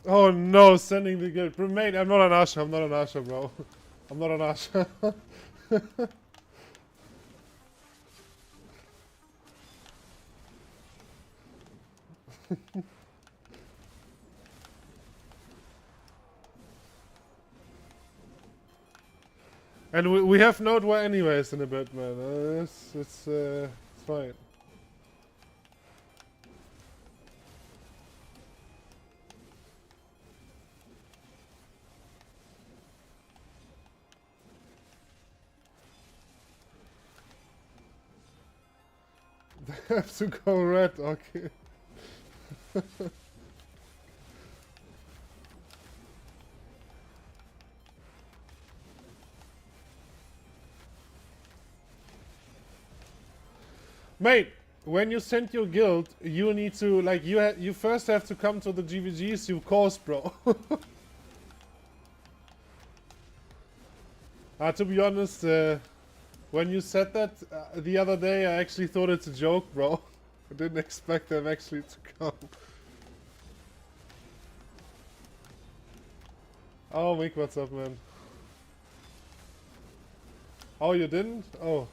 Oh no, sending the guild. Bro, mate, I'm not an Asha, I'm not an Asha, bro. I'm not an Asha. And we have Node War anyways in a bit, man. It's fine. They have to go red, okay. Mate, when you send your guild, you need to, like, you first have to come to the GVGs you caused, bro. To be honest, when you said that the other day, I actually thought it's a joke, bro. I didn't expect them actually to come. Oh, Mick, what's up, man? Oh, you didn't? Oh.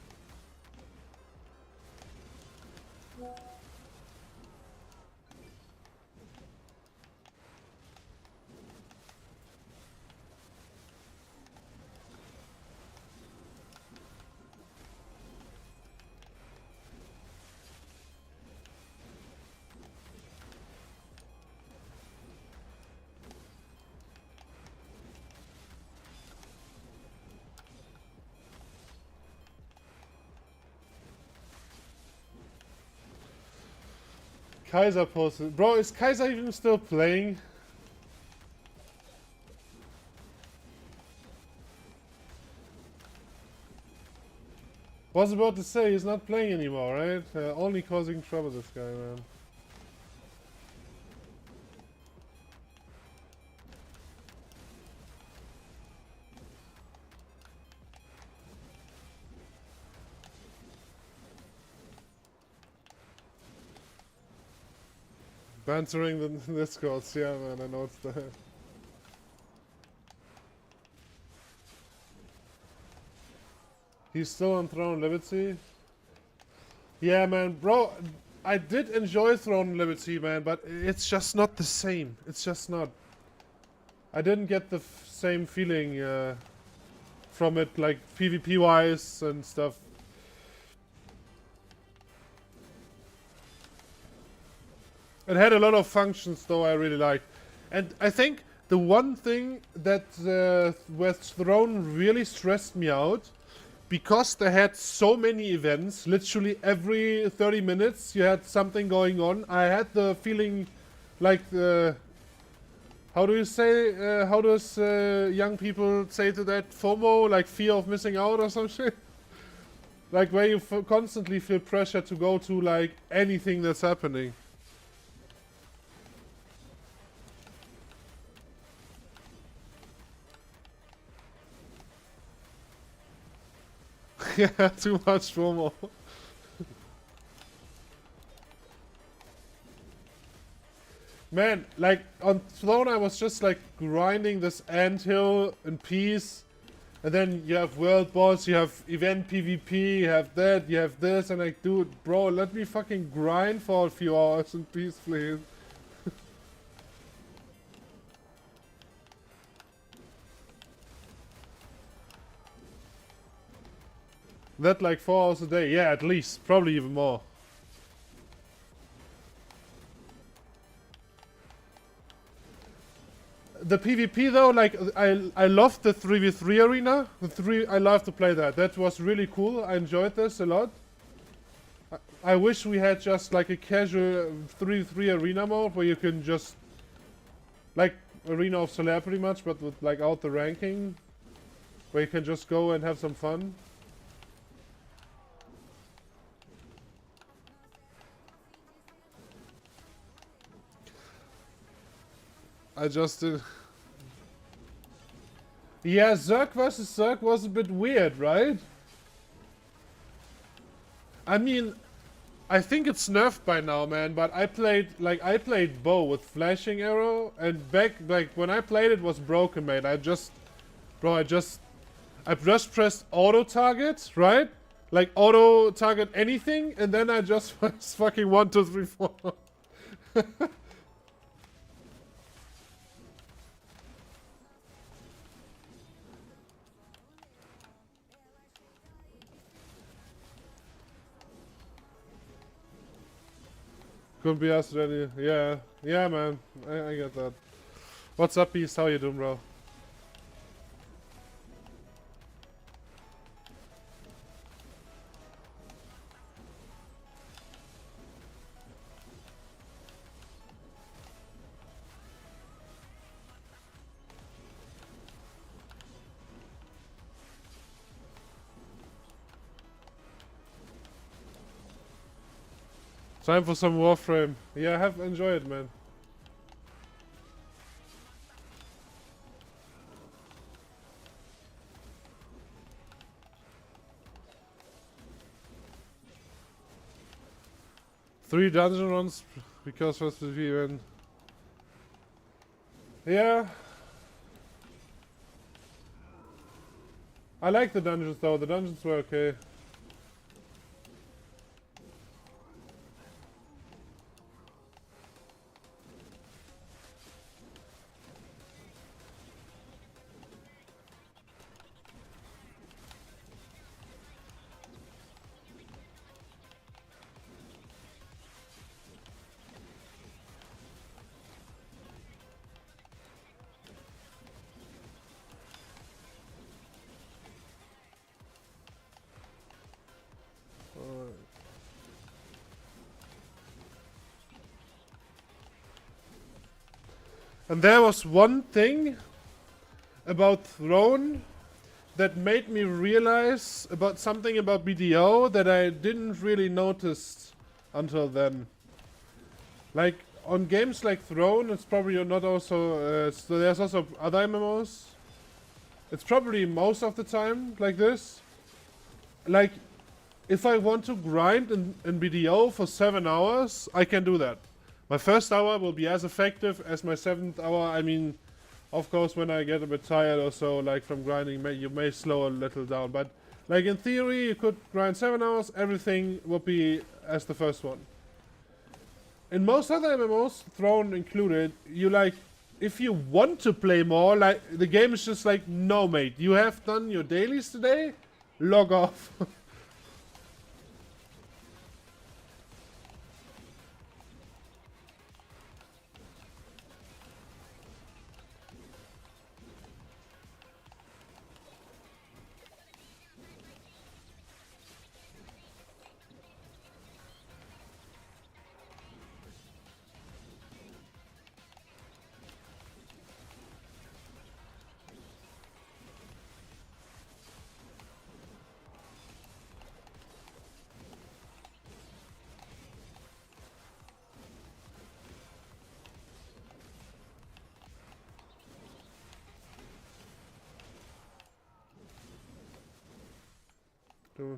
Kaiser posted. Bro, is Kaiser even still playing? Was about to say he's not playing anymore, right? Only causing trouble, this guy, man. Bantering the Discords, yeah, man, I know it's there. He's still on Throne Liberty? Yeah, man, bro, I did enjoy Throne Liberty, man, but it's just not the same. It's just not. I didn't get the same feeling from it, like PvP-wise and stuff. It had a lot of functions, though, I really liked. And I think the one thing that with Throne really stressed me out, because they had so many events, literally every 30 minutes you had something going on, I had the feeling like how do you say, how does young people say to that, FOMO, like fear of missing out or some shit? Like where you constantly feel pressure to go to like anything that's happening. Yeah, too much FOMO. Man, like on Throne I was just like grinding this anthill in peace. And then you have world boss, you have event PvP, you have that, you have this, and like, dude, bro, let me fucking grind for a few hours in peace, please. That like 4 hours a day, yeah, at least, probably even more. The PvP though, like I loved the 3v3 arena. I love to play that. That was really cool. I enjoyed this a lot. I wish we had just like a casual 3v3 arena mode where you can just like Arena of Solaire pretty much, but with like out the ranking. where you can just go and have some fun. I just did. Yeah, Zerg versus Zerg was a bit weird, right? I mean, I think it's nerfed by now, man, but I played bow with flashing arrow, and back, like, when I played it was broken, mate. I just pressed auto target, right? Like, auto target anything, and then I just was fucking 1, 2, 3, 4. Couldn't be asked any. Yeah, yeah, man. I get that. What's up, Beast? How you doing, bro? Time for some Warframe. Yeah, I have enjoyed it, man. Three dungeon runs because first the event. Yeah. I like the dungeons though. The dungeons were okay. And there was one thing about Throne that made me realize about something about BDO that I didn't really notice until then. Like, on games like Throne, it's probably not also... so there's also other MMOs. It's probably most of the time like this. Like, if I want to grind in BDO for 7 hours, I can do that. My first hour will be as effective as my 7th hour. I mean, of course, when I get a bit tired or so, like from grinding, you may slow a little down. But, like, in theory, you could grind 7 hours, everything would be as the first one. In most other MMOs, Throne included, you like, if you want to play more, like, the game is just like, no, mate, you have done your dailies today, log off.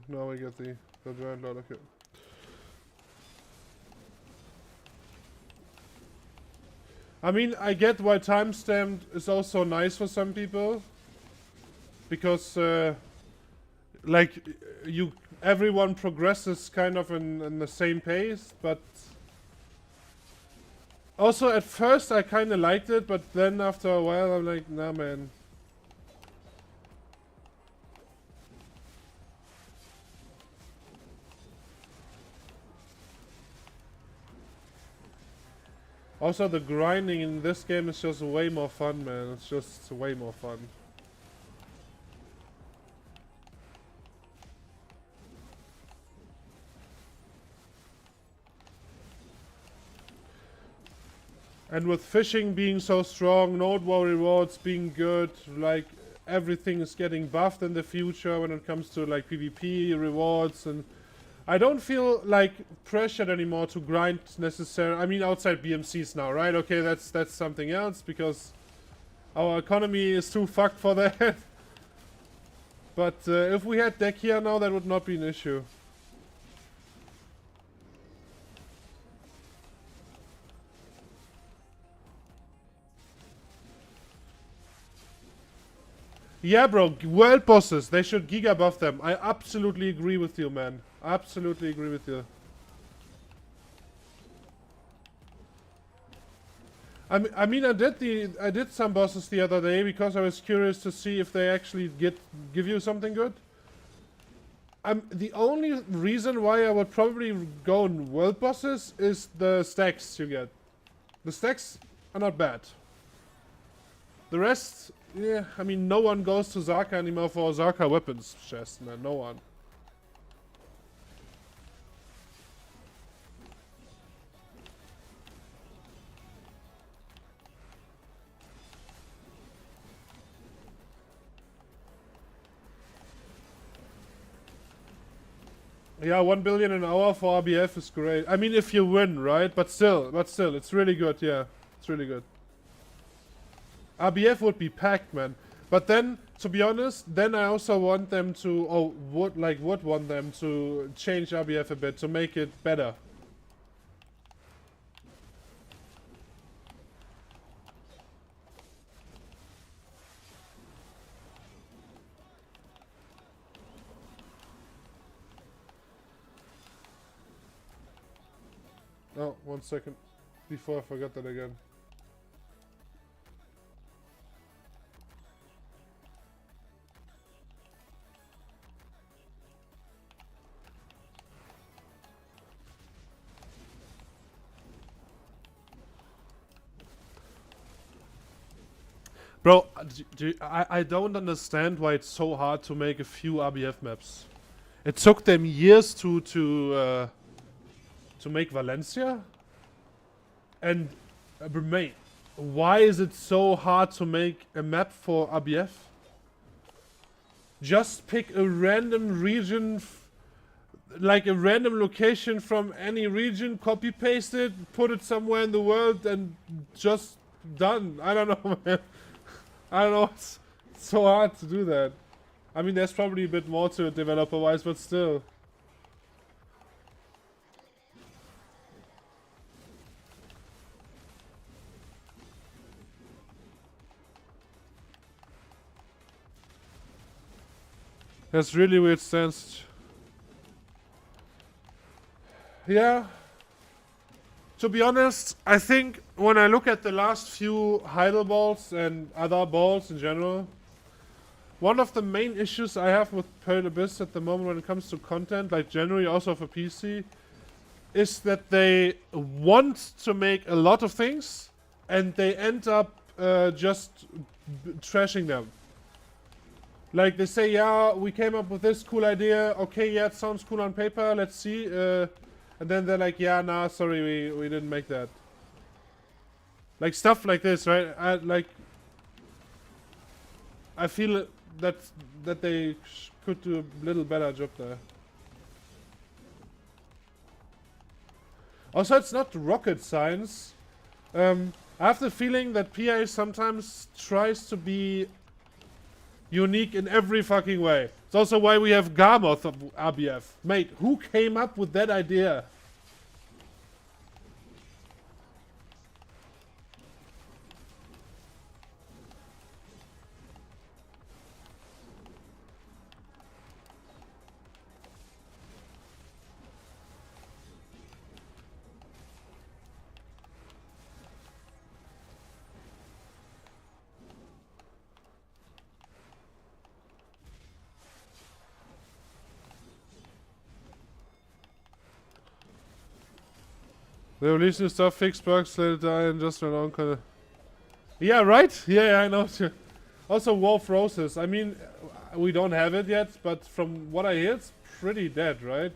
Now we get the giant loader kit. I mean, I get why timestamped is also nice for some people. Because, like, everyone progresses kind of in the same pace, but... Also, at first I kind of liked it, but then after a while I'm like, nah, man. Also, the grinding in this game is just way more fun, man. It's just way more fun. And with fishing being so strong, node war rewards being good, like, everything is getting buffed in the future when it comes to like PvP rewards, and I don't feel like pressured anymore to grind necessarily. I mean, outside BMCs now, right? Okay, that's something else because our economy is too fucked for that. But if we had deck here now, that would not be an issue. Yeah, bro, world bosses, they should giga buff them. I absolutely agree with you, man. Absolutely agree with you. I mean, I did some bosses the other day because I was curious to see if they actually give you something good. The only reason why I would probably go on world bosses is the stacks you get. The stacks are not bad. The rest, yeah, I mean, no one goes to Zarka anymore for Zarka weapons chest, man. No one. Yeah, 1 billion an hour for RBF is great. I mean, if you win, right? But still, it's really good, yeah. It's really good. RBF would be packed, man. But then, to be honest, then I also want them to, would want them to change RBF a bit to make it better. Oh, 1 second. Before I forgot that again. Bro, I don't understand why it's so hard to make a few RBF maps. It took them years to make Valencia, and mate, why is it so hard to make a map for RBF? Just pick a random region, like a random location from any region, copy paste it, put it somewhere in the world, and just done. I don't know, man. I don't know. It's so hard to do that. I mean, there's probably a bit more to it developer-wise, but still. That's really weird stance. Yeah. To be honest, I think when I look at the last few Heidel balls and other balls in general, one of the main issues I have with Pearl Abyss at the moment when it comes to content, like generally also for PC, is that they want to make a lot of things and they end up just trashing them. Like they say, yeah, we came up with this cool idea. Okay, yeah, it sounds cool on paper. Let's see. And then they're like, yeah, nah, sorry, we didn't make that. Like stuff like this, right? I feel that they could do a little better job there. Also, it's not rocket science. I have the feeling that PA sometimes tries to be unique in every fucking way. It's also why we have Garmoth of RBF. Mate, who came up with that idea? They release new stuff, fix bugs, let it die, and just run on kind of. Yeah, right? Yeah, I know. Also, War of Roses. I mean, we don't have it yet, but from what I hear, it's pretty dead, right?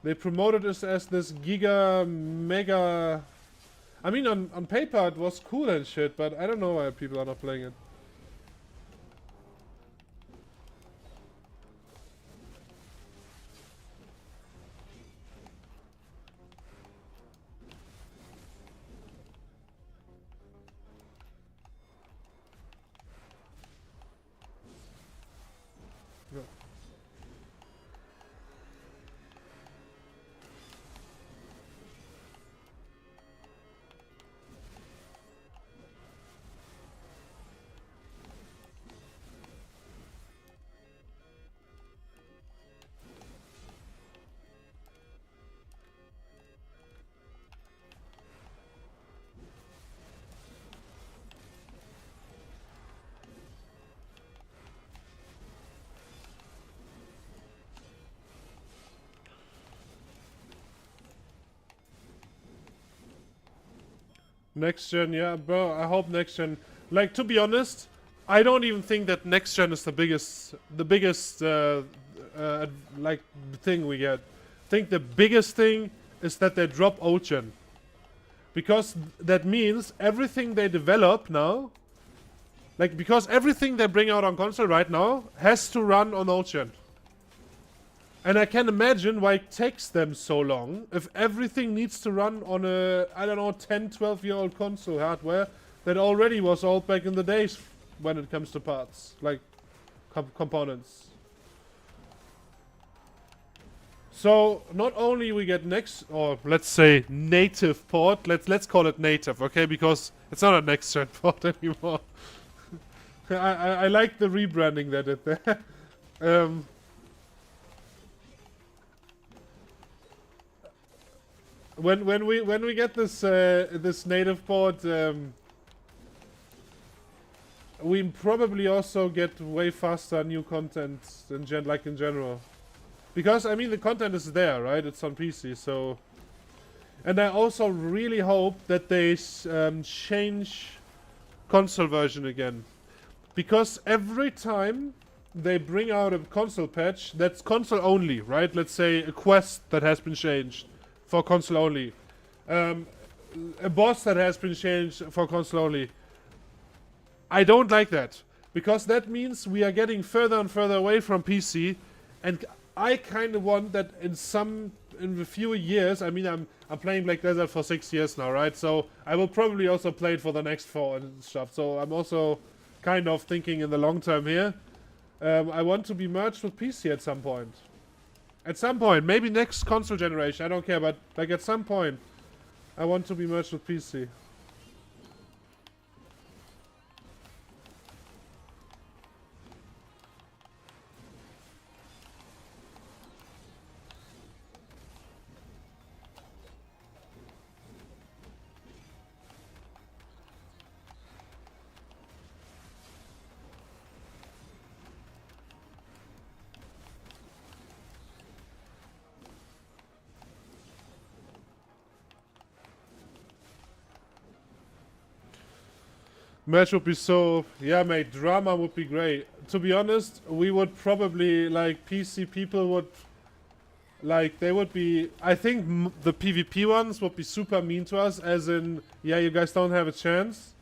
They promoted us as this giga, mega. I mean, on paper it was cool and shit, but I don't know why people are not playing it. Yeah. Next gen, yeah, bro. I hope next gen. Like, to be honest, I don't even think that next gen is the biggest like thing we get. I think the biggest thing is that they drop old gen, because that means everything they develop now, like, because everything they bring out on console right now has to run on old gen. And I can imagine why it takes them so long if everything needs to run on a, I don't know, 10, 12-year-old console hardware that already was old back in the days when it comes to parts, like components. So not only we get next, or let's say native port, let's call it native, okay? Because it's not a next gen port anymore. I like the rebranding they did there. When we get this this native port, we probably also get way faster new content in general, because I mean the content is there, right? It's on PC, so. And I also really hope that they change console version again, because every time they bring out a console patch that's console only, right? Let's say a quest that has been changed for console only, a boss that has been changed for console only. I don't like that, because that means we are getting further and further away from PC, and I kind of want that in a few years. I mean, I'm playing Black Desert for 6 years now, right? So I will probably also play it for the next 4 and stuff. So I'm also kind of thinking in the long term here. I want to be merged with PC at some point. At some point, maybe next console generation, I don't care, but like at some point, I want to be merged with PC. Match would be so, yeah, mate, drama would be great. To be honest, we would probably, like, PC people would, like, they would be, I think the PvP ones would be super mean to us, as in, yeah, you guys don't have a chance.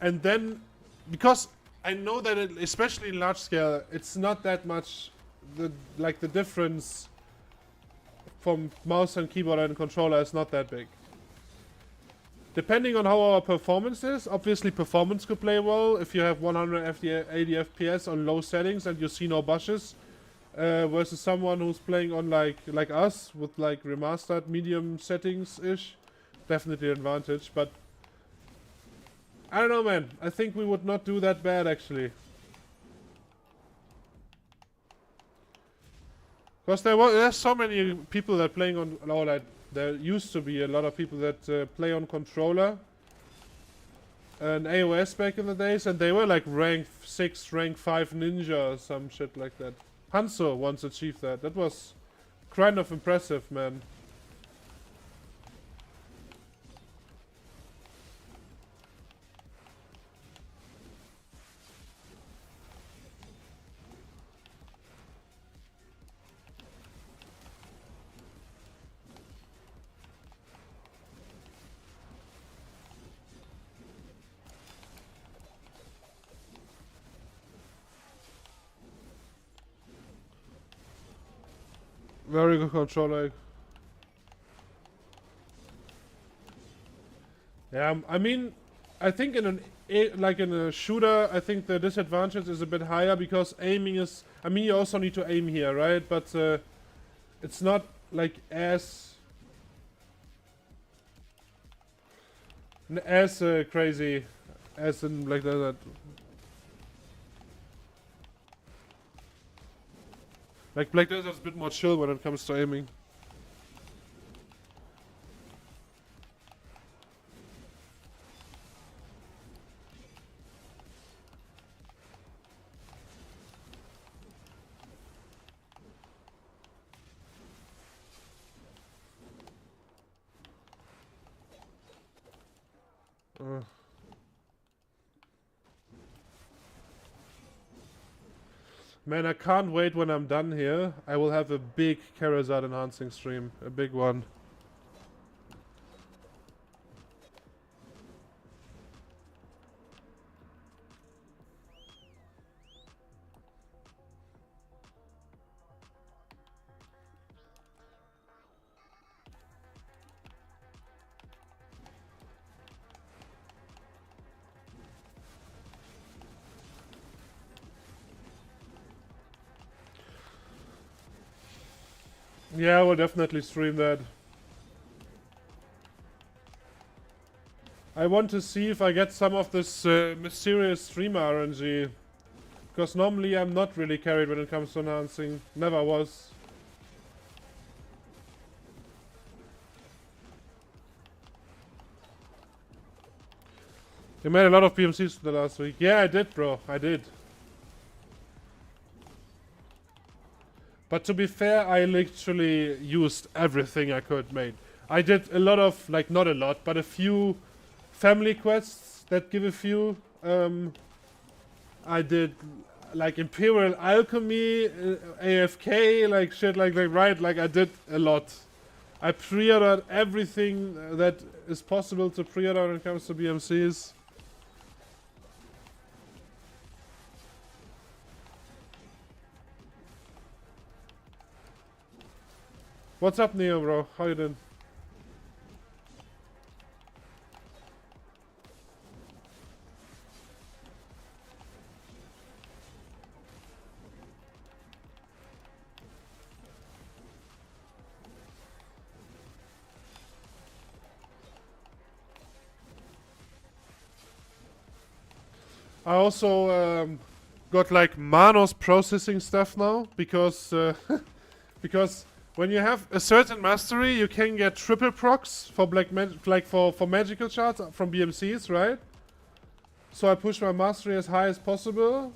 And then, because I know that, especially in large scale, it's not that much, the difference from mouse and keyboard and controller is not that big. Depending on how our performance is, obviously performance could play well if you have 180 FPS on low settings and you see no bushes, versus someone who's playing on like us with like remastered medium settings ish. Definitely an advantage, but I don't know, man. I think we would not do that bad actually, because there's so many people that are playing on like. There used to be a lot of people that play on controller and AOS back in the days, and they were like rank 6, rank 5 ninja or some shit like that. Hanzo once achieved that. That was kind of impressive, man. Very good controller. Yeah, I mean, I think in like in a shooter, I think the disadvantage is a bit higher because aiming is. I mean, you also need to aim here, right? But it's not like as crazy as in like that. Like Black Desert's a bit more chill when it comes to aiming. Man, I can't wait when I'm done here. I will have a big Charizard enhancing stream. A big one. Yeah, I will definitely stream that. I want to see if I get some of this mysterious streamer RNG. Because normally I'm not really carried when it comes to enhancing. Never was. You made a lot of BMCs the last week. Yeah, I did, bro. I did. But to be fair, I literally used everything I could make. I did a lot of, like, not a lot, but a few family quests that give a few. I did, like, Imperial Alchemy, AFK, like, shit like that, right? Like, I did a lot. I pre-ordered everything that is possible to pre-order when it comes to BMCs. What's up, Neo, bro? How you doing? I also got like Manos processing stuff now because because when you have a certain mastery, you can get triple procs for for magical shards from BMCs, right? So I push my mastery as high as possible,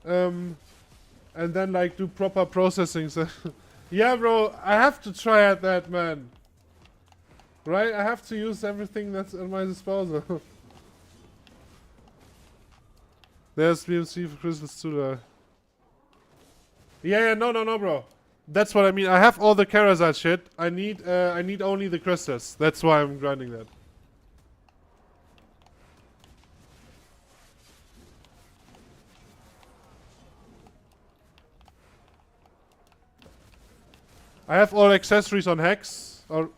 and then like do proper processing. So yeah, bro, I have to try at that, man. Right? I have to use everything that's at my disposal. There's BMC for crystals too, though. Yeah, no, bro. That's what I mean. I have all the Charizard shit. I need only the crystals. That's why I'm grinding that. I have all accessories on Hex, or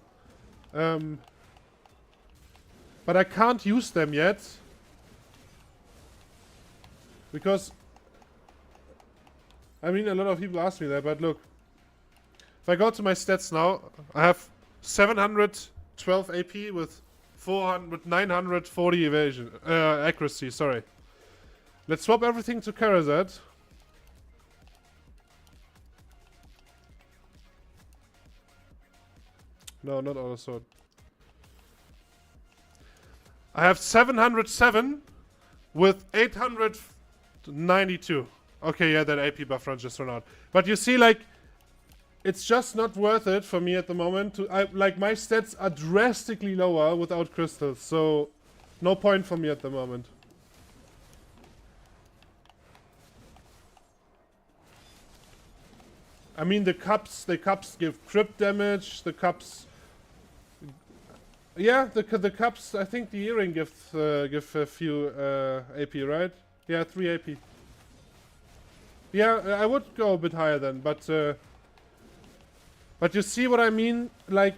but I can't use them yet because I mean a lot of people ask me that. But look, if I go to my stats now, I have 712 AP with 940 evasion accuracy. Sorry. Let's swap everything to Charizard. No, not auto sword. I have 707 with 892. Okay, yeah, that AP buff run just ran out. But you see, like, it's just not worth it for me at the moment. Like, my stats are drastically lower without crystals, so no point for me at the moment. I mean, the cups give crit damage. The cups, yeah, the cups. I think the earring give a few AP, right? Yeah, 3 AP. Yeah, I would go a bit higher then, but But you see what I mean? Like,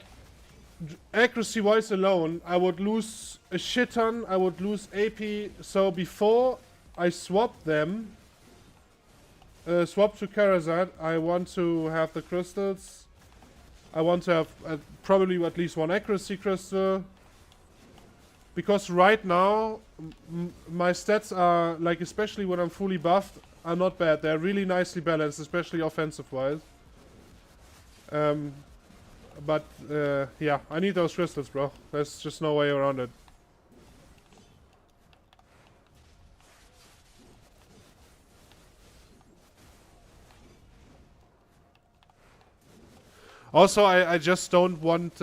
accuracy-wise alone, I would lose a shit ton. I would lose AP. So before I swap them, swap to Karazad, I want to have the crystals. I want to have probably at least one accuracy crystal. Because right now, my stats are, like, especially when I'm fully buffed, are not bad. They're really nicely balanced, especially offensive-wise. But, yeah, I need those crystals, bro. There's just no way around it. Also, I just don't want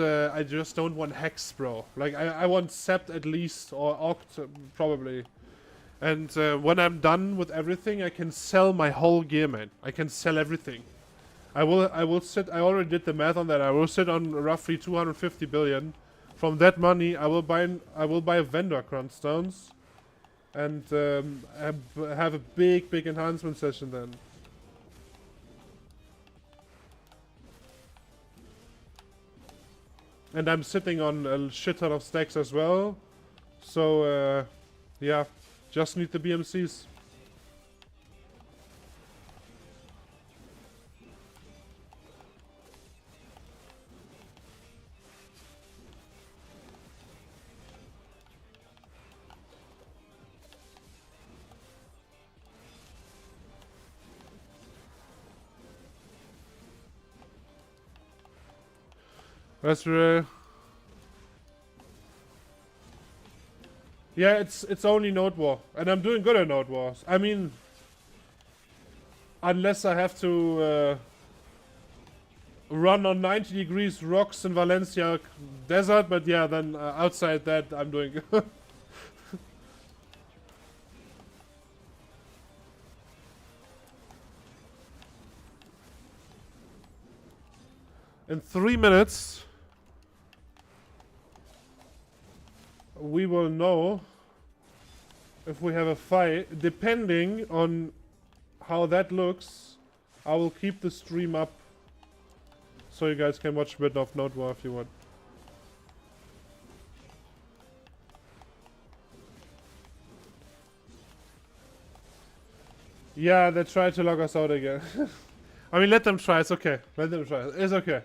Hex, bro. Like, I want Sept at least, or Oct, probably. And when I'm done with everything, I can sell my whole gear, man. I can sell everything. I will sit. I already did the math on that. I will sit on roughly 250 billion. From that money, I will buy vendor cronstones, and have a big enhancement session then. And I'm sitting on a shit ton of stacks as well. So, yeah, just need the BMCs. That's real. Yeah, it's only Node War, and I'm doing good at Node Wars. I mean, unless I have to run on 90 degrees rocks in Valencia desert, but yeah, then outside that I'm doing good. In 3 minutes, we will know if we have a fight. Depending on how that looks, I will keep the stream up so you guys can watch a bit of Node War if you want. Yeah, they tried to log us out again. I mean, let them try. It's okay. Let them try. It's okay.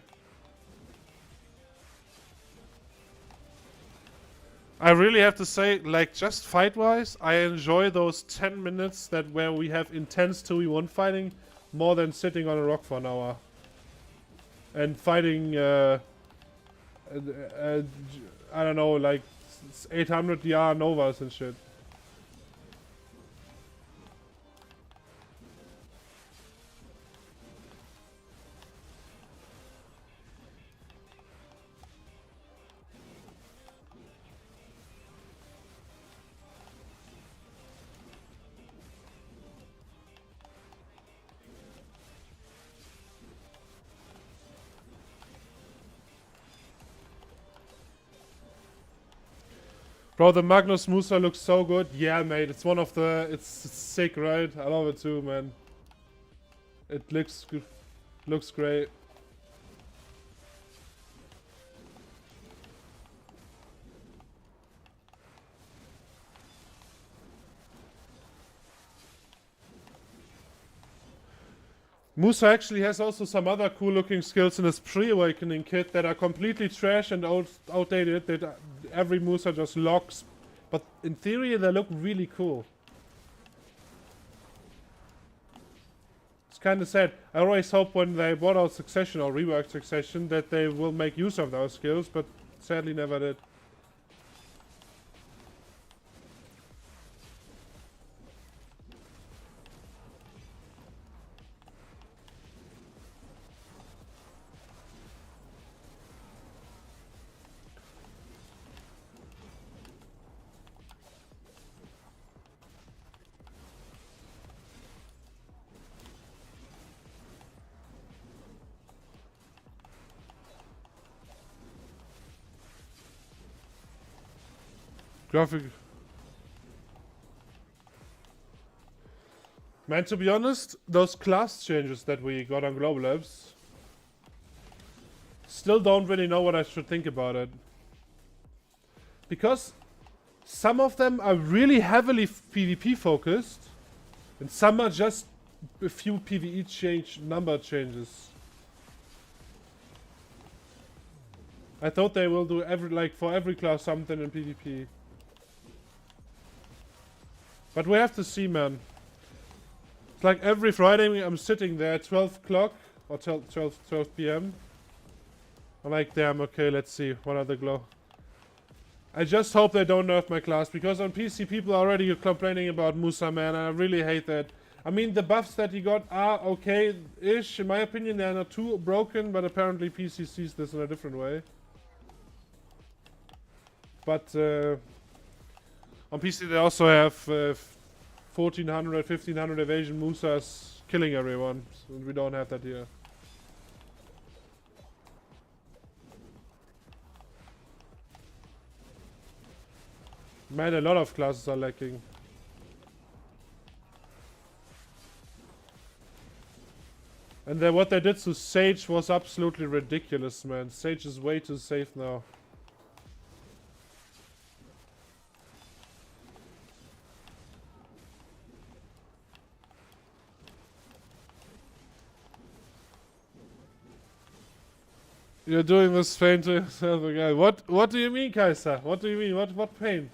I really have to say, like, just fight-wise, I enjoy those 10 minutes where we have intense 2v1 fighting more than sitting on a rock for an hour. And fighting, I don't know, like 800 DR Novas and shit. Bro, the Magnus Musa looks so good. Yeah, mate, it's one of the... It's sick, right? I love it too, man. It looks great. Musa actually has also some other cool looking skills in his pre-awakening kit that are completely trash and outdated, that every Musa just locks. But in theory they look really cool. It's kinda sad. I always hope when they brought out Succession or reworked Succession that they will make use of those skills, but sadly never did. Graphic. Man, to be honest, those class changes that we got on Global Labs, still don't really know what I should think about it. Because some of them are really heavily PvP focused, and some are just a few PvE number changes. I thought they will do for every class something in PvP. But we have to see, man. It's like every Friday I'm sitting there at 12 o'clock or 12 p.m. I'm like, damn, okay, let's see. What are the glow? I just hope they don't nerf my class, because on PC people are already complaining about Musa, man. I really hate that. I mean, the buffs that he got are okay-ish. In my opinion, they're not too broken, but apparently PC sees this in a different way. But on PC they also have 1400, 1500 evasion Musas killing everyone. So we don't have that here. Man, a lot of classes are lacking. And then what they did to Sage was absolutely ridiculous, man. Sage is way too safe now. You're doing this pain to yourself again. What do you mean, Kaiser? What do you mean? What pain?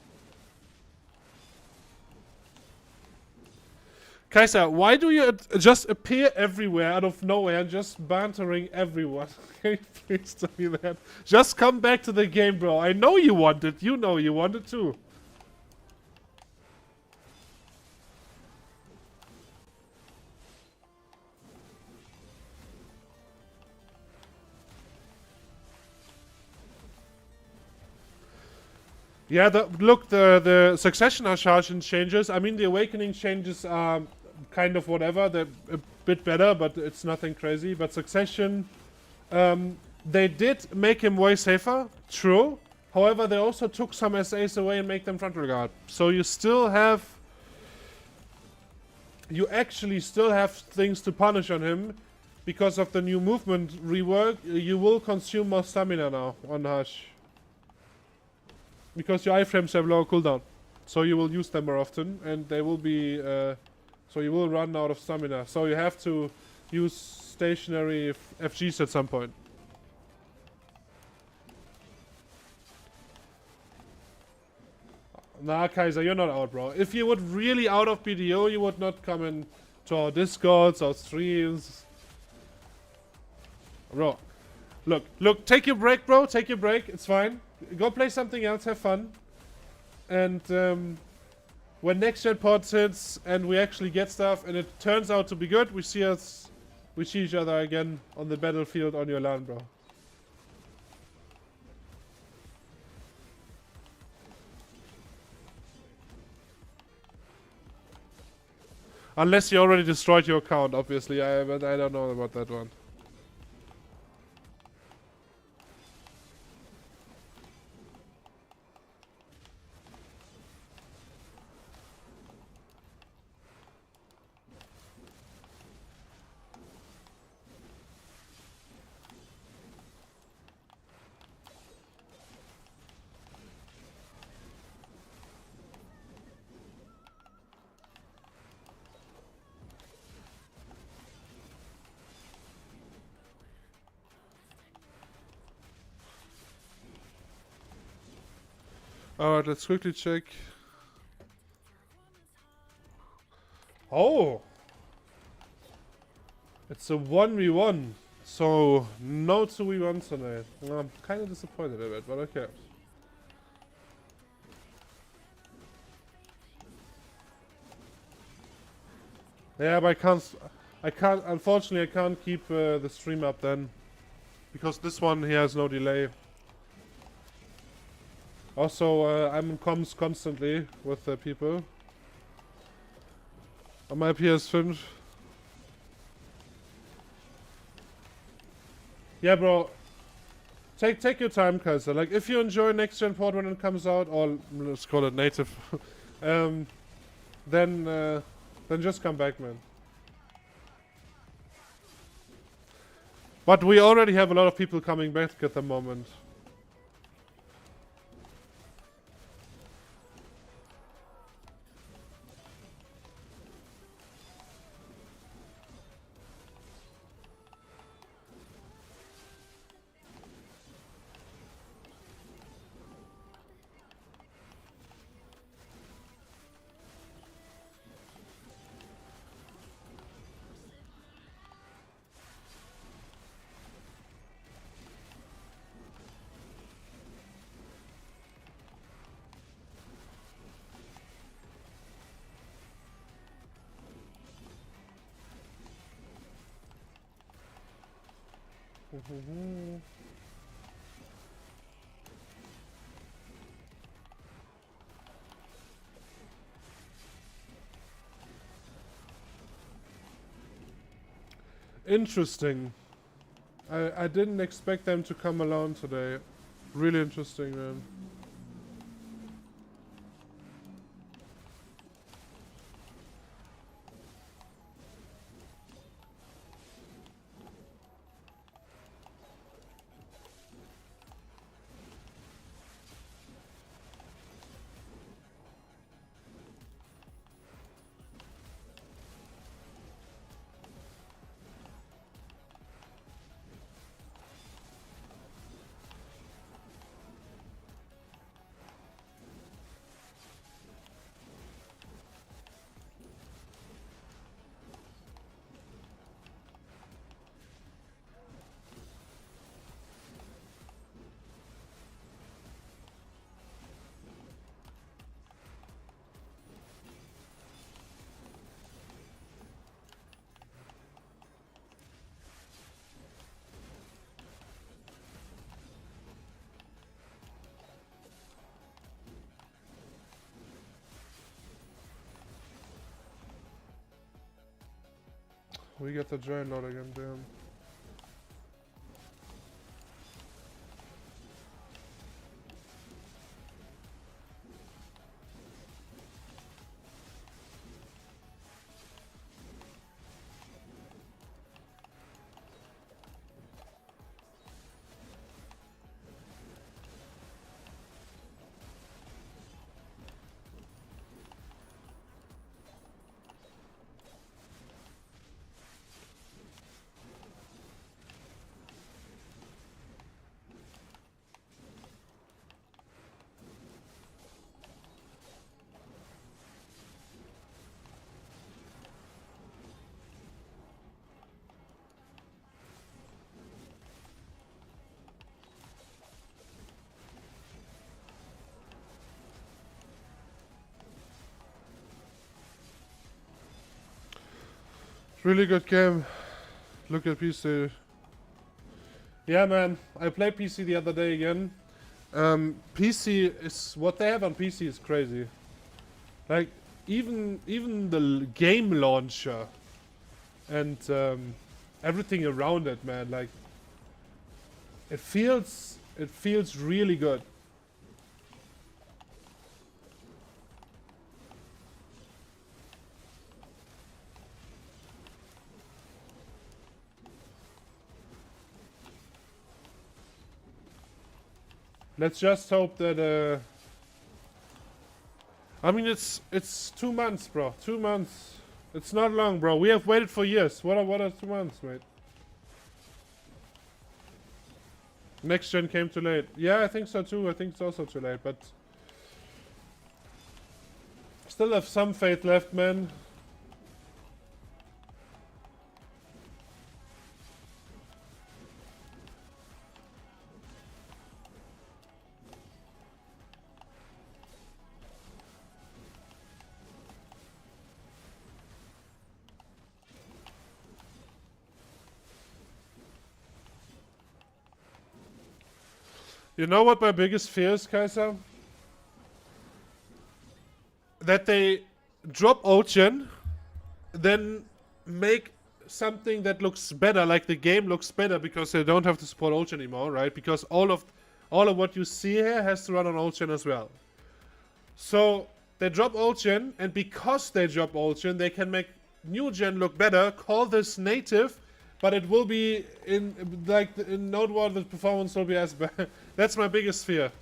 Kaiser, why do you just appear everywhere out of nowhere and just bantering everyone? Can you please tell me that? Just come back to the game, bro. I know you want it. You know you want it too. Yeah, look, the Succession Ascension changes. I mean, the Awakening changes are kind of whatever. They're a bit better, but it's nothing crazy. But Succession, they did make him way safer, true. However, they also took some SAs away and make them frontal guard. So you still have... You actually still have things to punish on him. Because of the new movement rework, you will consume more stamina now on Hush. Because your iframes have lower cooldown, so you will use them more often, and they will be, so you will run out of stamina. So you have to use stationary FGs at some point. Nah, Kaiser, you're not out, bro. If you would really out of BDO, you would not come in to our Discords or streams. Bro, look, take your break, bro. Take your break. It's fine. Go play something else, have fun. And when next gen pods hits and we actually get stuff and it turns out to be good, we see each other again on the battlefield on your LAN, bro. Unless you already destroyed your account, obviously. But I don't know about that one. Alright, let's quickly check. Oh! It's a 1v1. So, no 2v1 tonight. Well, I'm kind of disappointed a bit, but okay. Yeah, but unfortunately I can't keep the stream up then. Because this one here has no delay. Also, I'm in comms constantly with people. On my PS5. Yeah, bro. Take your time, Kaiser. Like, if you enjoy Next Gen Port when it comes out, or let's call it native, then just come back, man. But we already have a lot of people coming back at the moment. Interesting. I didn't expect them to come alone today. Really interesting, man. We get the giant load again, damn. Really good game. Look at PC. Yeah, man. I played PC the other day again. PC is what they have on PC is crazy. Like even the game launcher and everything around it, man. Like it feels really good. Let's just hope that I mean it's 2 months, bro. 2 months. It's not long, bro. We have waited for years. What are 2 months, mate? Next gen came too late. Yeah, I think so too. I think it's also too late, but still have some faith left, man. You know what my biggest fear is, Kaiser? That they drop Ocean, then make something that looks better, like the game looks better because they don't have to support Ocean anymore, right? Because all of what you see here has to run on Ocean as well. So they drop Ocean, and because they drop Ocean, they can make new gen look better, call this native, but it will be in like in Node War. The performance will be as bad. That's my biggest fear.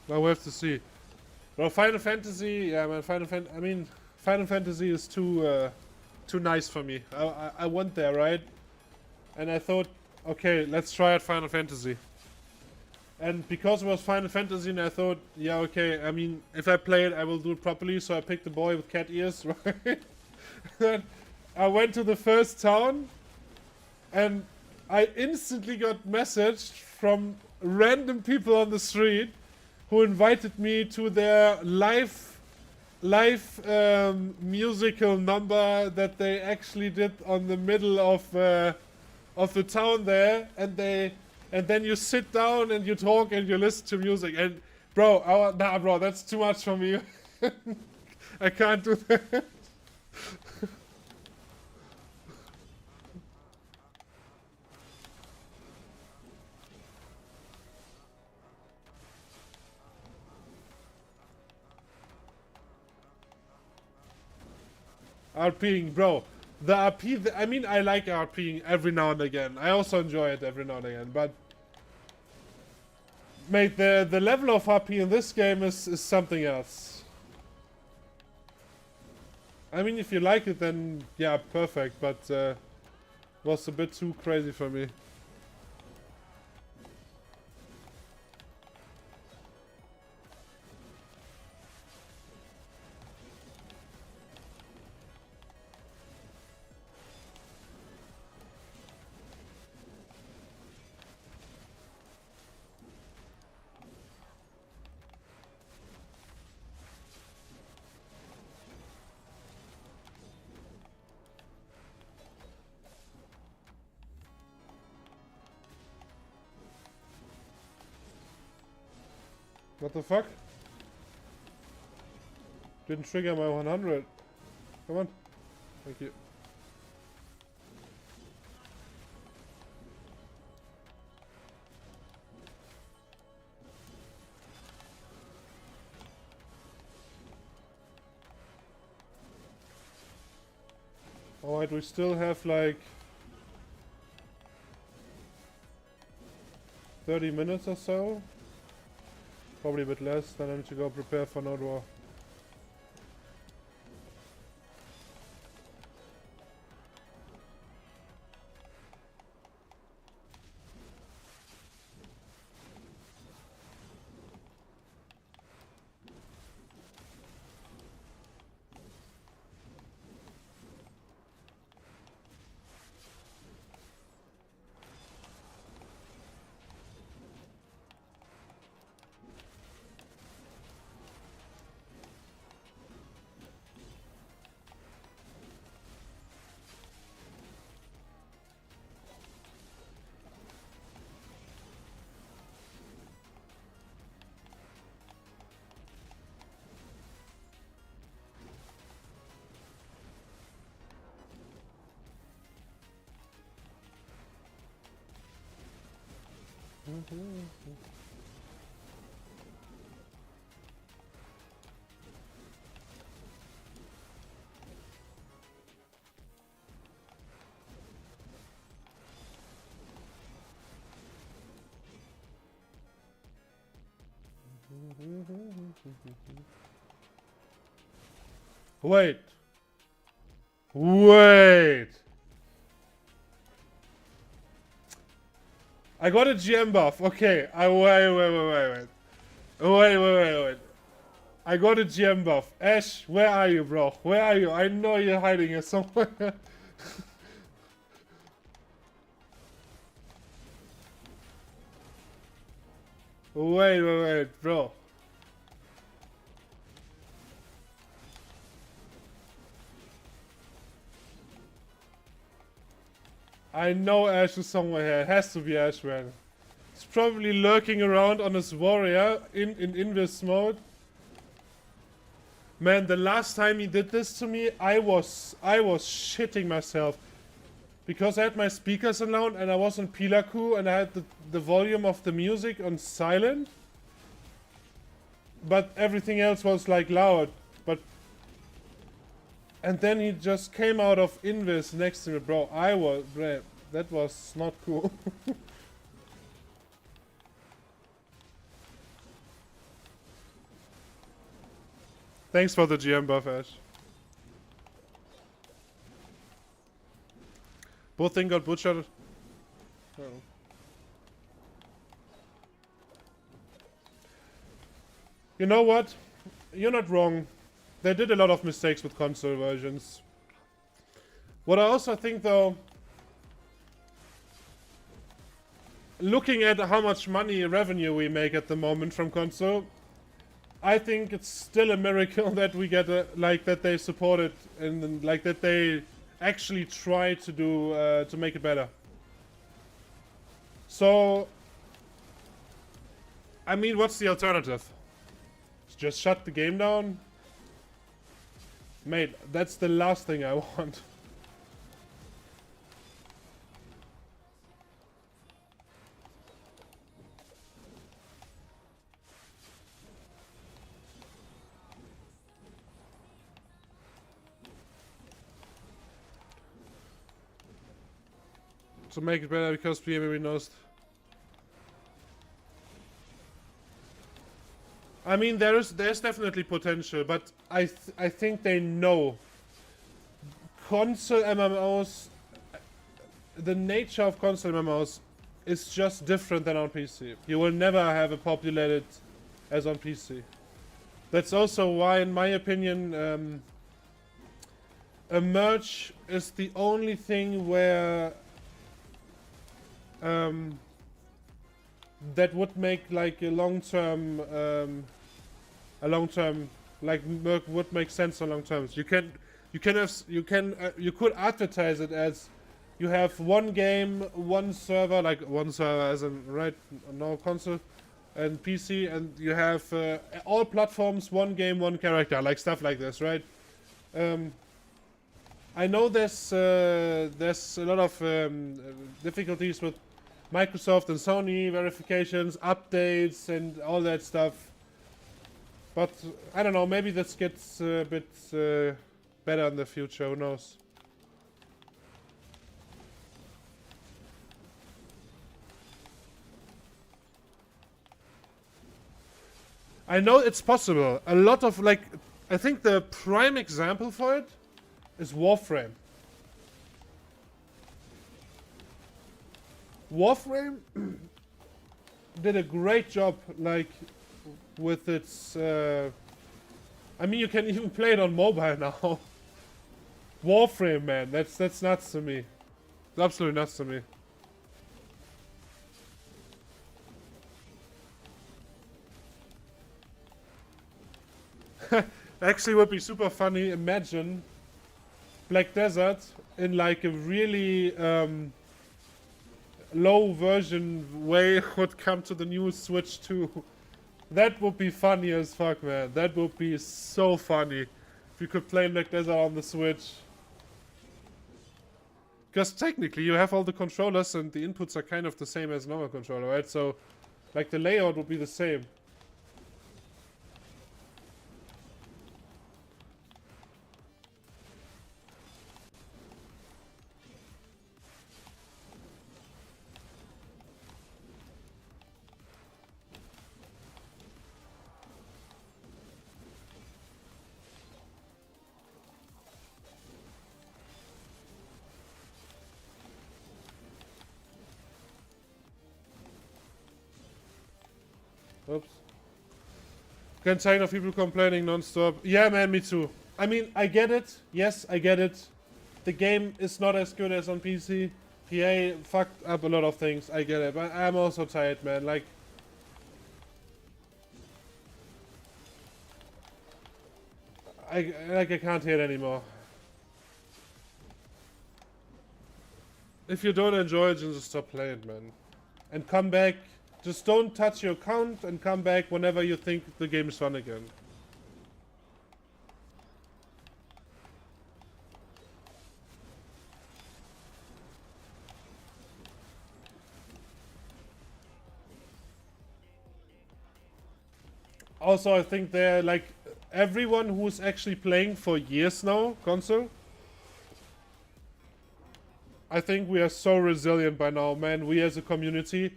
Well, we have to see. Well, Final Fantasy, yeah, man. Final Fantasy is too nice for me. I went there, right? And I thought, okay, let's try out Final Fantasy. And because it was Final Fantasy, and I thought, yeah, okay. I mean, if I play it, I will do it properly. So I picked the boy with cat ears, right? Then I went to the first town, and I instantly got messaged from random people on the street who invited me to their live musical number that they actually did on the middle of the town there, and then you sit down and you talk and you listen to music. And bro, nah, bro, that's too much for me. I can't do that. RPing, bro. The RP, I mean, I like RPing every now and again. I also enjoy it every now and again, but mate, the level of RP in this game is something else. I mean, if you like it, then yeah, perfect, but was a bit too crazy for me. What the fuck? Didn't trigger my 100. Come on. Thank you. Alright, we still have like 30 minutes or so. Probably a bit less. Then I need to go prepare for Node War. Wait. Wait. I got a GM buff. Okay. Wait. Wait. I got a GM buff. Ash, where are you, bro? Where are you? I know you're hiding here somewhere. Wait, bro. I know Ash is somewhere here. It has to be Ash, man. He's probably lurking around on his warrior in invis mode. Man, the last time he did this to me, I was shitting myself. Because I had my speakers on and I was on Pilaku and I had the volume of the music on silent. But everything else was like loud. And then he just came out of invis next to me, bro. That was not cool. Thanks for the GM buff, Ash. Both thing got butchered. Oh. You know what? You're not wrong. They did a lot of mistakes with console versions. What I also think though, looking at how much money revenue we make at the moment from console, I think it's still a miracle that we get like that they support it and like that they actually try to do to make it better. So, I mean, what's the alternative? Just shut the game down? Mate, that's the last thing I want. To make it better because BMC knows. I mean, there's definitely potential, but I think they know console MMOs. The nature of console MMOs is just different than on PC. You will never have a populated as on PC. That's also why, in my opinion, a merge is the only thing where that would make like a long-term like would make sense on long terms. You could advertise it as you have one game, one server, like one server as in right now console and PC, and you have all platforms, one game, one character, like stuff like this, right? I know there's a lot of difficulties with Microsoft and Sony verifications, updates, and all that stuff. But I don't know, maybe this gets a bit better in the future, who knows? I know it's possible. A lot of, like, I think the prime example for it is Warframe. Warframe did a great job, like, with its, I mean, you can even play it on mobile now. Warframe, man, that's nuts to me. It's absolutely nuts to me. Actually would be super funny, imagine Black Desert in like a really low version way would come to the new Switch 2. That would be funny as fuck, man. That would be so funny if you could play Black Desert on the Switch. Because technically you have all the controllers and the inputs are kind of the same as normal controller, right? So like the layout would be the same. Oops. Can't tired of people complaining non-stop. Yeah, man, me too. I mean, I get it. Yes, I get it. The game is not as good as on PC. PA fucked up a lot of things. I get it. But I'm also tired, man. Like, I can't hear it anymore. If you don't enjoy it, then just stop playing, man. And come back Just don't touch your account and come back whenever you think the game is fun again. Also, I think they're like everyone who's actually playing for years now, console. I think we are so resilient by now, man. We as a community.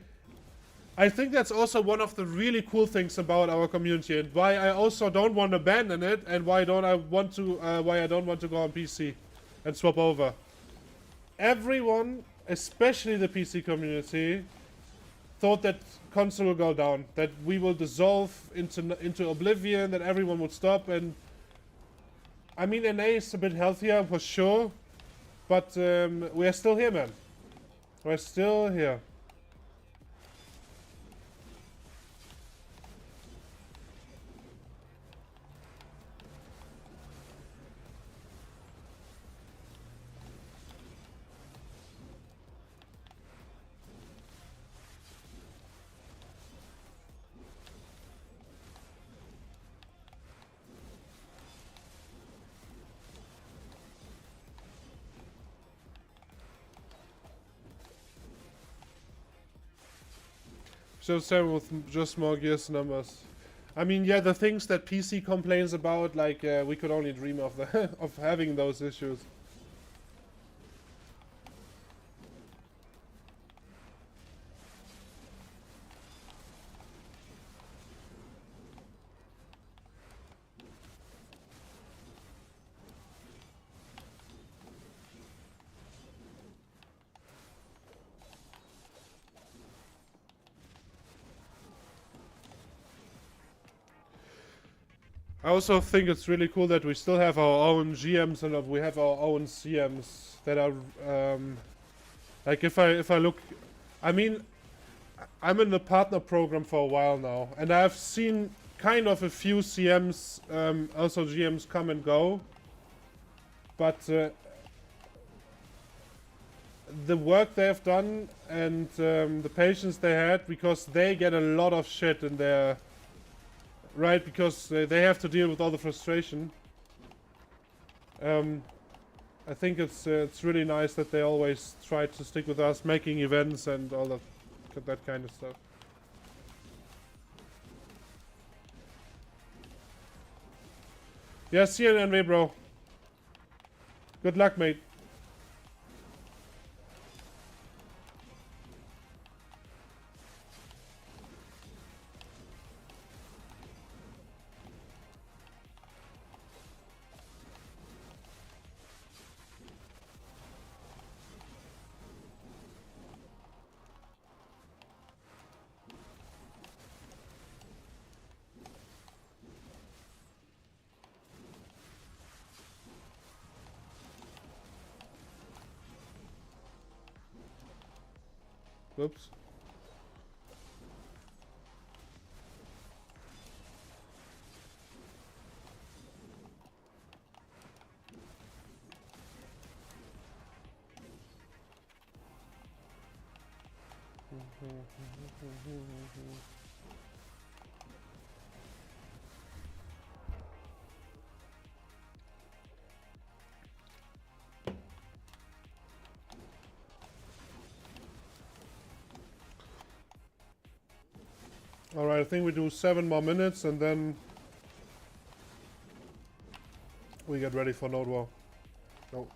I think that's also one of the really cool things about our community, and why I also don't want to abandon it, and why I don't want to go on PC and swap over. Everyone, especially the PC community, thought that console will go down, that we will dissolve into oblivion, that everyone would stop, and I mean NA is a bit healthier for sure, but we are still here, man. We're still here. So same with just more gears numbers. I mean, yeah, the things that PC complains about, like we could only dream of of having those issues. I also think it's really cool that we still have our own GMs and we have our own CMs that are like if I look, I mean, I'm in the partner program for a while now, and I've seen kind of a few CMs, also GMs come and go, but the work they have done and the patience they had, because they get a lot of shit in their right, because they have to deal with all the frustration. I think it's really nice that they always try to stick with us, making events and all of that kind of stuff. Yeah, see you in NV, bro. Good luck, mate. Whoops. Alright, I think we do 7 more minutes and then we get ready for Node War. Go.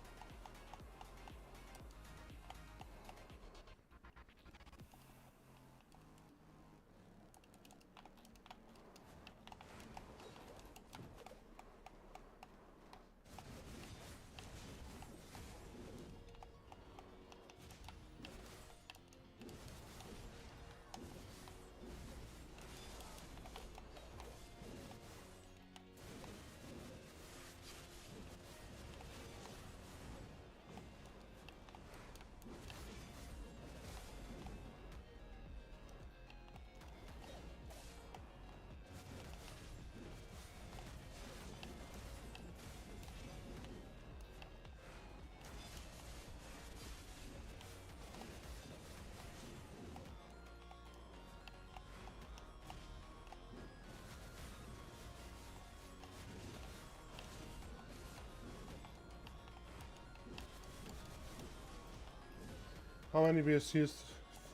How many BSCs?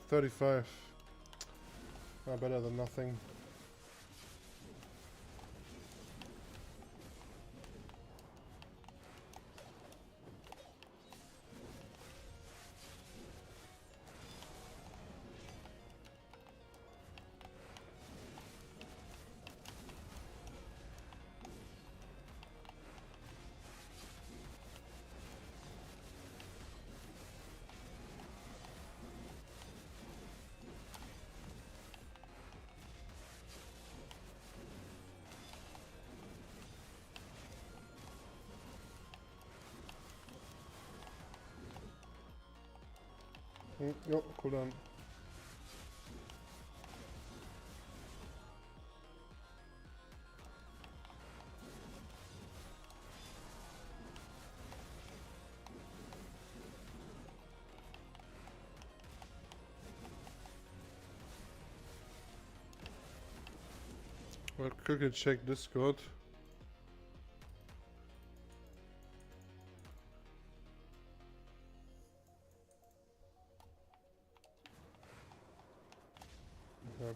35. Better than nothing. Yo, cool down. Well, quickly check Discord. Okay.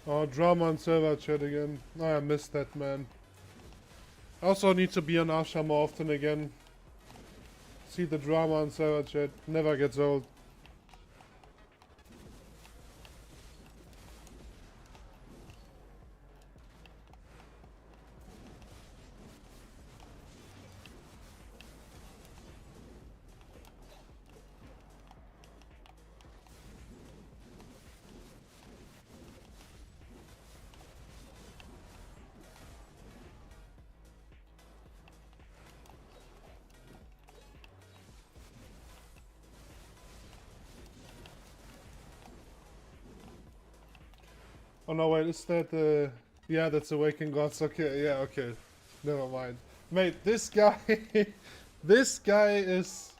Oh, drama on server chat again. Oh, I missed that, man. I also need to be on Asha more often again. See the drama on server chat. Never gets old. Oh no, wait, is that yeah, that's Awakened Gods. Okay, yeah, okay. Never mind. Mate, this guy... this guy is...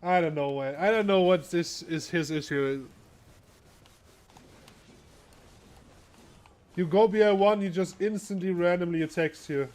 I don't know, man. I don't know what this is his issue. You go BI1, he just instantly randomly attacks you.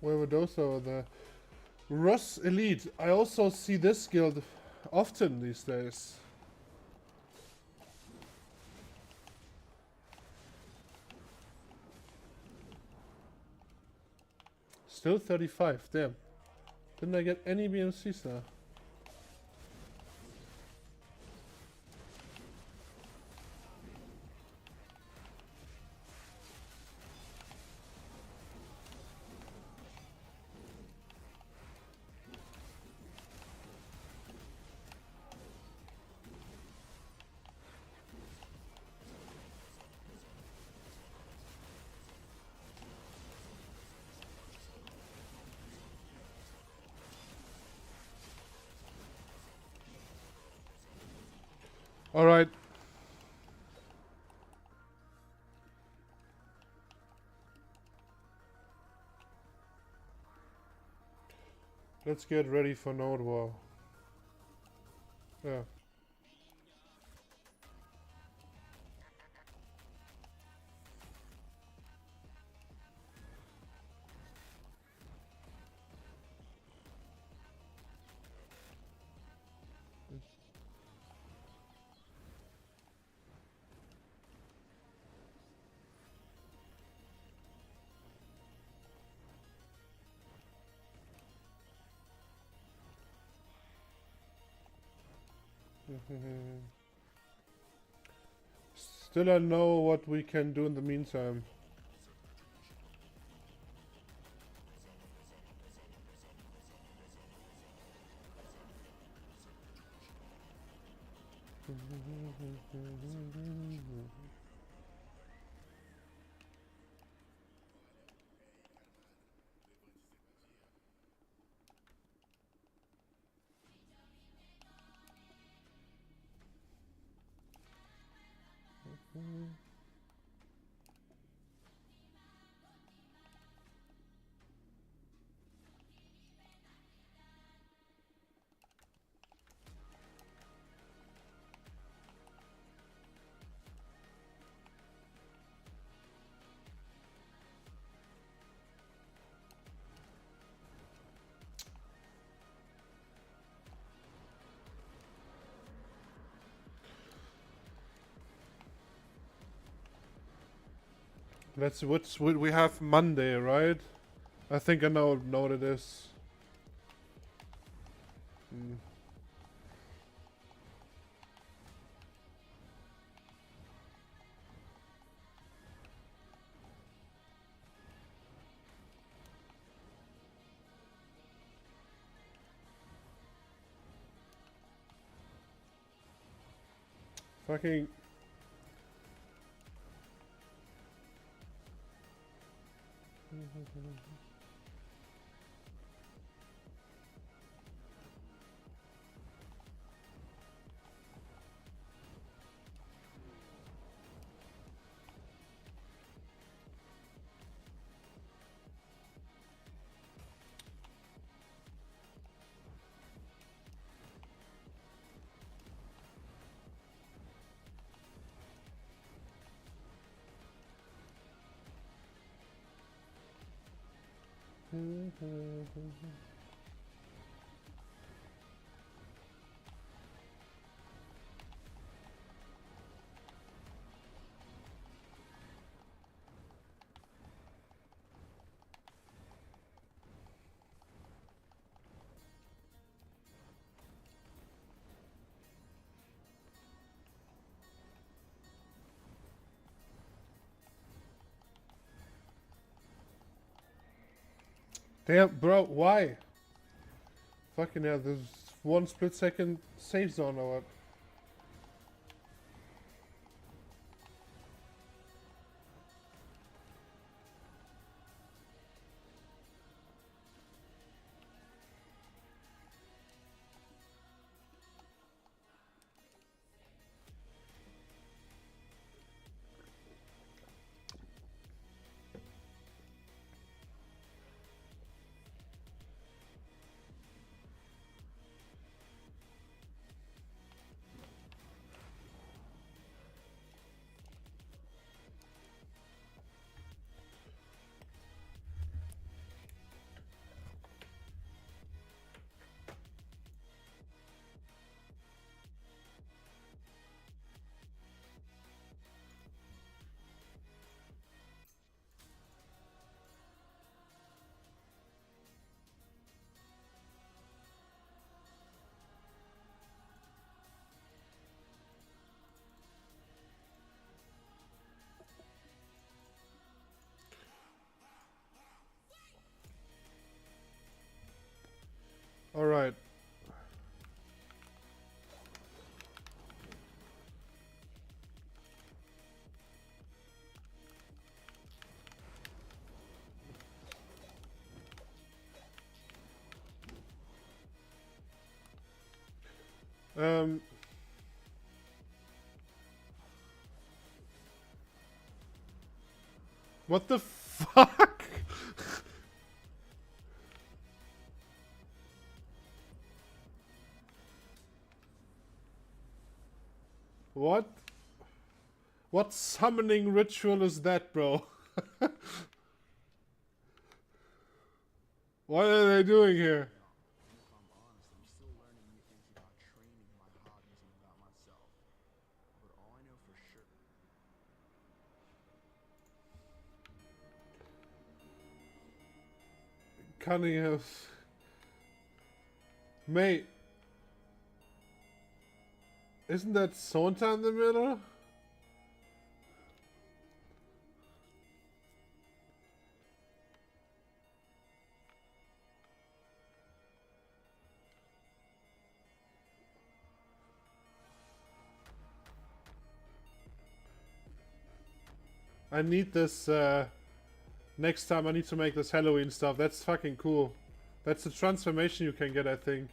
Where were those over there? Russ Elite. I also see this guild often these days. Still 35, damn. Didn't I get any BMCs now? Alright. Let's get ready for Node War. Yeah. Still I know what we can do in the meantime. Let's what's we have Monday, right? I think I know what it is. Fucking damn, bro, why? Fucking hell, there's 1 split second save zone or what? Um, what the fuck? What? What summoning ritual is that, bro? What are they doing here? If I'm honest, I'm still learning new things about training, my hobbies, and about myself. But all I know for sure. Cunningham's. Mate. Isn't that Sonta in the middle? I need this, next time I need to make this Halloween stuff. That's fucking cool. That's the transformation you can get, I think.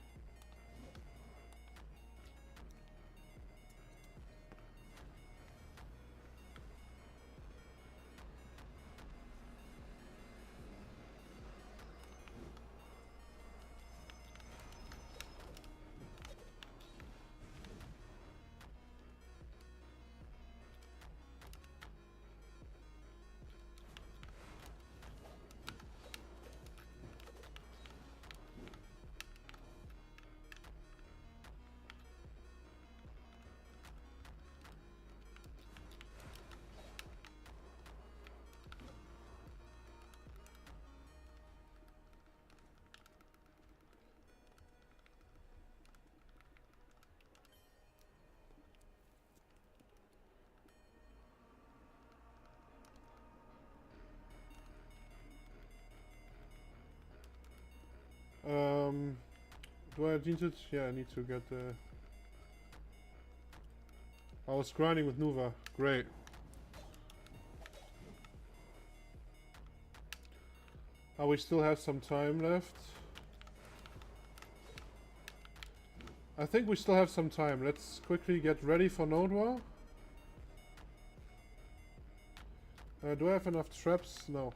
Do I need to? Yeah, I need to get the... I was grinding with Nuva. Great. Oh, we still have some time left. I think we still have some time. Let's quickly get ready for Node War. Do I have enough traps? No.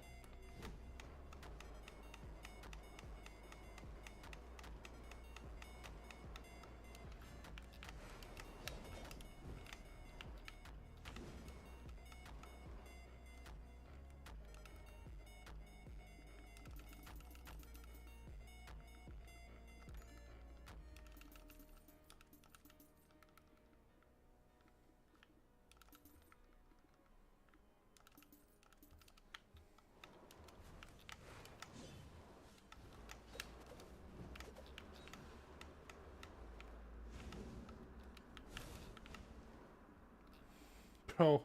Bro,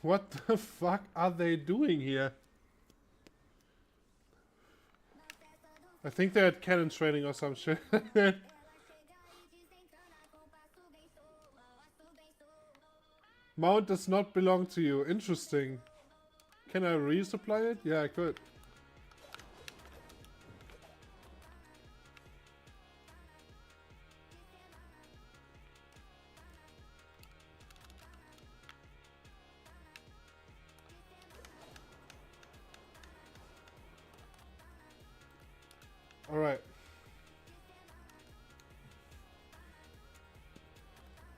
what the fuck are they doing here? I think they're at cannon training or some shit. Mount does not belong to you. Interesting. Can I resupply it? Yeah, I could. Alright.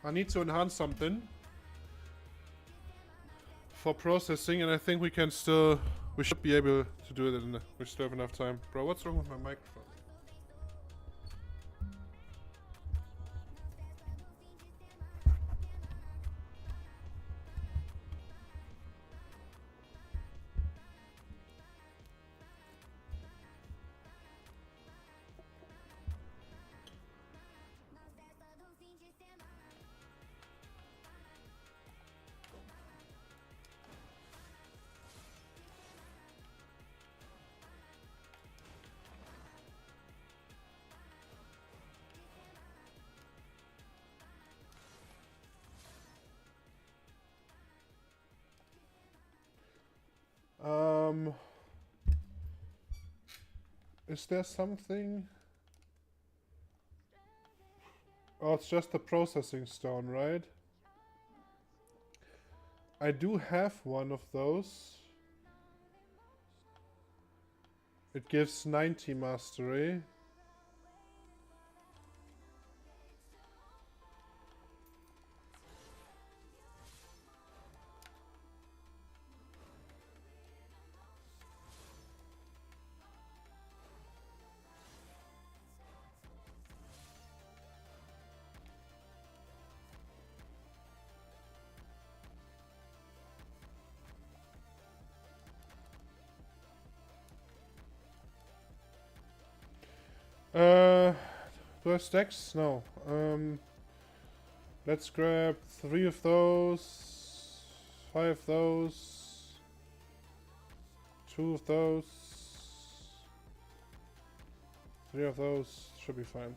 I need to enhance something for processing, and I think we can still... We should be able to do it in... We still have enough time. Bro, what's wrong with my microphone? Is there something? Oh, it's just a processing stone, right? I do have one of those. It gives 90 mastery. Do I have stacks? No. Let's grab 3 of those, 5 of those, 2 of those, 3 of those. Should be fine.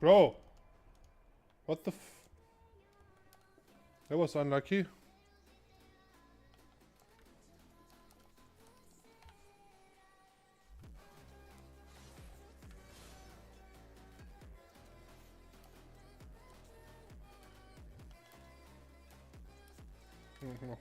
Bro! What the f... That was unlucky. Mhm.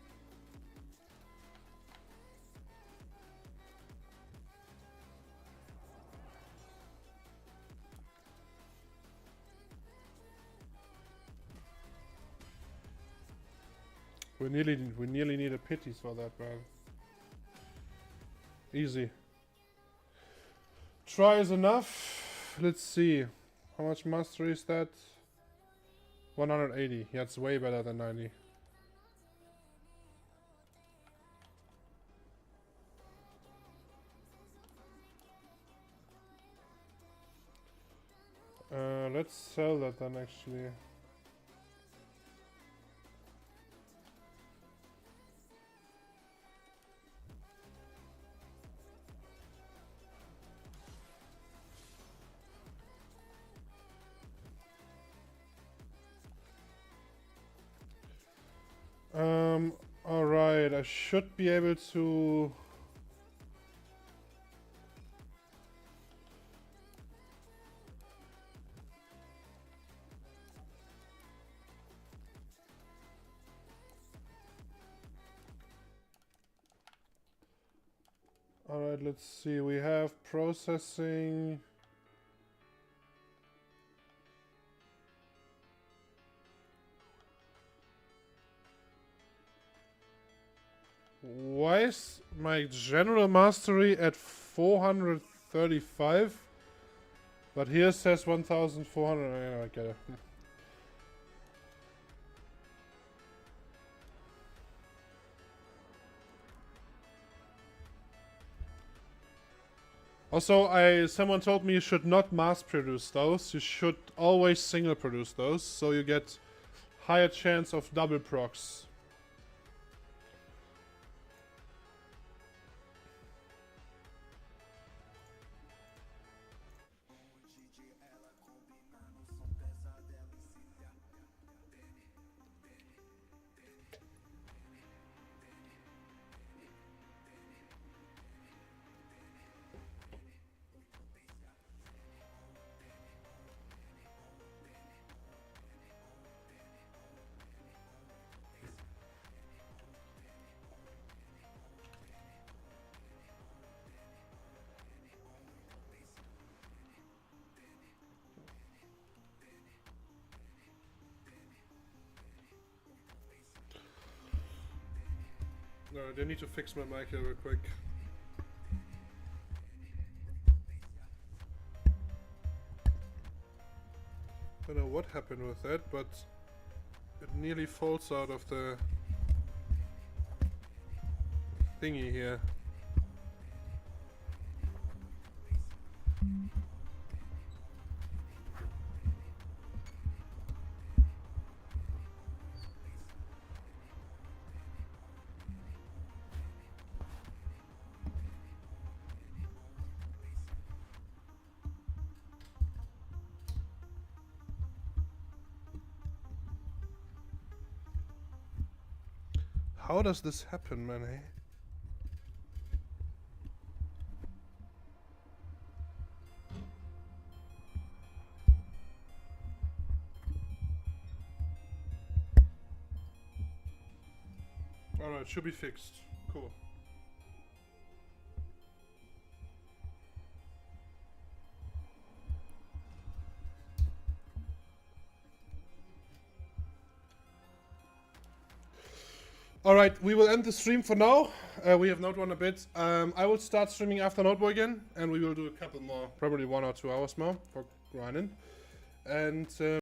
We nearly need a pities for that, man. Easy. Try is enough. Let's see. How much mastery is that? 180. Yeah, it's way better than 90. Let's sell that then, actually. Alright, I should be able to... Alright, let's see. We have processing... Why is my general mastery at 435? But here says 1400. Yeah, I get it. Also, someone told me you should not mass produce those. You should always single produce those, so you get higher chance of double procs. No, they need to fix my mic here real quick. Don't know what happened with that, but it nearly falls out of the thingy here. How does this happen, man, eh? Alright, should be fixed. Cool. Alright, we will end the stream for now. We have Node 1 a bit. I will start streaming after Node Boy again, and we will do a couple more, probably 1 or 2 hours more for grinding. And